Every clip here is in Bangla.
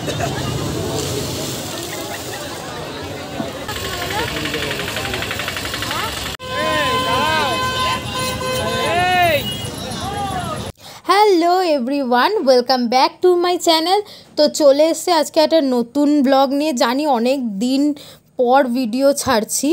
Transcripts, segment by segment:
Hello everyone, welcome back to my channel. তো চলে এসছে আজকে একটা নতুন ব্লগ নিয়ে। জানি অনেক দিন পর ভিডিও ছাড়ছি,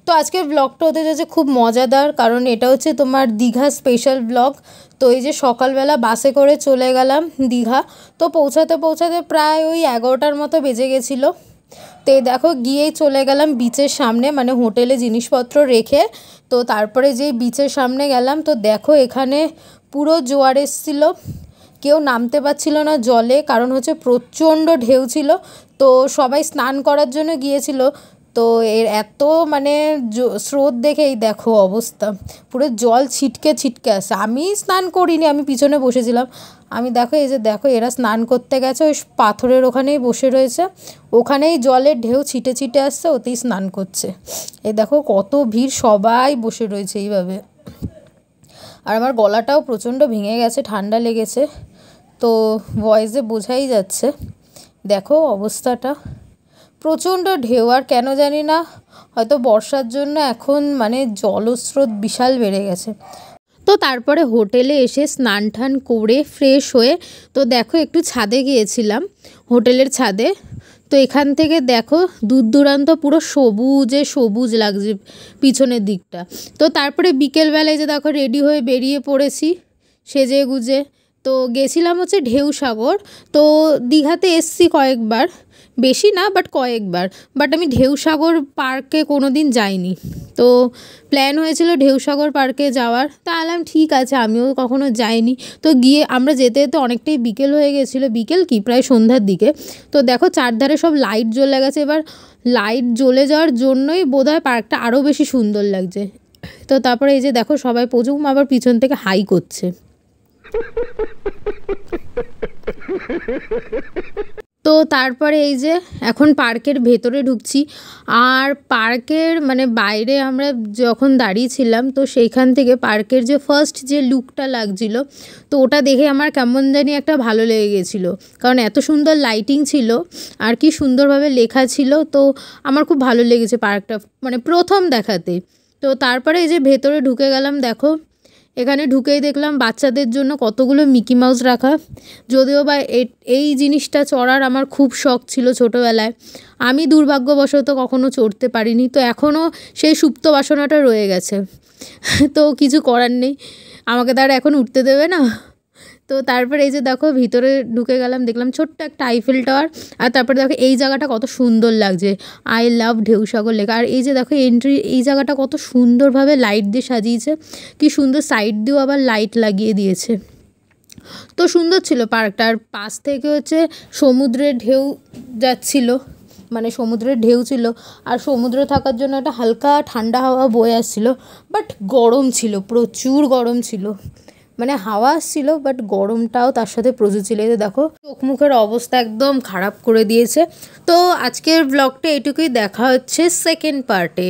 তো আজকের ব্লগটা হতে যাচ্ছে খুব মজাদার, কারণ এটা হচ্ছে তোমার দীঘা স্পেশাল ব্লগ। তো এই যে সকালবেলা বাসে করে চলে গেলাম দীঘা। তো পৌঁছাতে পৌঁছাতে প্রায় ওই 11টার মতো বেজে গেছিলো। তো দেখো গিয়েই চলে গেলাম বিচের সামনে, মানে হোটেলে জিনিসপত্র রেখে। তো তারপরে যেই বিচের সামনে গেলাম, তো দেখো এখানে পুরো জোয়ার এসেছিলো, কেউ নামতে পারছিল না জলে, কারণ হচ্ছে প্রচণ্ড ঢেউ ছিল। তো সবাই স্নান করার জন্য গিয়েছিল। তো এর এত মানে স্রোত দেখে এই দেখো অবস্থা, পুরো জল ছিটকে ছিটকে আসে। আমি স্নান করিনি, আমি পিছনে বসেছিলাম। আমি দেখো এই যে দেখো এরা স্নান করতে গেছে, ওই পাথরের ওখানেই বসে রয়েছে, ওখানেই জলের ঢেউ ছিটে ছিটে আসছে, ওতেই স্নান করছে। এই দেখো কত ভিড়, সবাই বসে রয়েছে এইভাবে। আর আমার গলাটাও প্রচণ্ড ভেঙে গেছে, ঠান্ডা লেগেছে, তো ভয়েসে বোঝাই যাচ্ছে। দেখো অবস্থাটা, প্রচণ্ড ঢেউ। আর কেন জানি না, হয়তো বর্ষার জন্য এখন মানে জলস্রোত বিশাল বেড়ে গেছে। তো তারপরে হোটেলে এসে স্নান টান করে ফ্রেশ হয়ে, তো দেখো একটু ছাদে গিয়েছিলাম, হোটেলের ছাদে। তো এখান থেকে দেখো দূর দূরান্ত পুরো সবুজে সবুজ লাগছে পিছনের দিকটা। তো তারপরে বিকেলবেলায় যে দেখো রেডি হয়ে বেরিয়ে পড়েছি সেজে গুজে। তো গেছিলাম হচ্ছে ঢেউসাগর। তো দীঘাতে এসছি কয়েকবার, বেশি না বাট কয়েকবার, বাট আমি ঢেউসাগর পার্কে কোনো দিন যাইনি। তো প্ল্যান হয়েছিল ঢেউসাগর পার্কে যাওয়ার, তা আলাম ঠিক আছে, আমিও কখনো যাইনি। তো গিয়ে আমরা যেতে যেতে অনেকটাই বিকেল হয়ে গেছিলো, বিকেল কি প্রায় সন্ধ্যার দিকে। তো দেখো চারধারে সব লাইট জ্বলে গেছে, এবার লাইট জ্বলে যাওয়ার জন্যই বোধহয় পার্কটা আরও বেশি সুন্দর লাগছে। তো তারপরে এই যে দেখো সবাই প্রচুর আবার পিছন থেকে হাই করছে। তো তারপরে এই যে এখন পার্কের ভেতরে ঢুকছি। আর পার্কের মানে বাইরে আমরা যখন দাঁড়িয়েছিলাম, তো সেইখান থেকে পার্কের যে ফার্স্ট যে লুকটা লাগছিল, তো ওটা দেখে আমার কেমন জানি একটা ভালো লেগে গেছিলো, কারণ এত সুন্দর লাইটিং ছিল আর কি সুন্দরভাবে লেখা ছিল। তো আমার খুব ভালো লেগেছে পার্কটা, মানে প্রথম দেখাতে। তো তারপরে এই যে ভেতরে ঢুকে গেলাম, দেখো এখানে ঢুকেই দেখলাম বাচ্চাদের জন্য কতগুলো মিকি মাউস রাখা। যদিও বা এই জিনিসটা চড়ার আমার খুব শখ ছিল ছোটোবেলায়, আমি দুর্ভাগ্যবশত কখনো চড়তে পারিনি। তো এখনও সেই সুপ্ত বাসনাটা রয়ে গেছে, তো কিছু করার নেই, আমাকে তার এখন উঠতে দেবে না। তো তারপরে এই যে দেখো ভিতরে ঢুকে গেলাম, দেখলাম ছোট্ট একটা আইফেল টাওয়ার। আর তারপরে দেখো এই জায়গাটা কত সুন্দর লাগছে, আই লাভ ঢেউসাগর লেখা। আর এই যে দেখো এন্ট্রি, এই জায়গাটা কত সুন্দরভাবে লাইট দিয়ে সাজিয়েছে, কি সুন্দর সাইড দিয়েও আবার লাইট লাগিয়ে দিয়েছে। তো সুন্দর ছিল পার্কটা। আর পাশ থেকে হচ্ছে সমুদ্রের ঢেউ যাচ্ছিল, মানে সমুদ্রের ঢেউ ছিল, আর সমুদ্রে থাকার জন্য একটা হালকা ঠান্ডা হাওয়া বয়ে আসছিলো, বাট গরম ছিল, প্রচুর গরম ছিল। মানে হাওয়া আসছিল বাট গরমটাও তার সাথে প্রচুর ছিল। এই দেখো চোখ মুখের অবস্থা একদম খারাপ করে দিয়েছে। তো আজকের ব্লগটা এটুকুই, দেখা হচ্ছে সেকেন্ড পার্টে।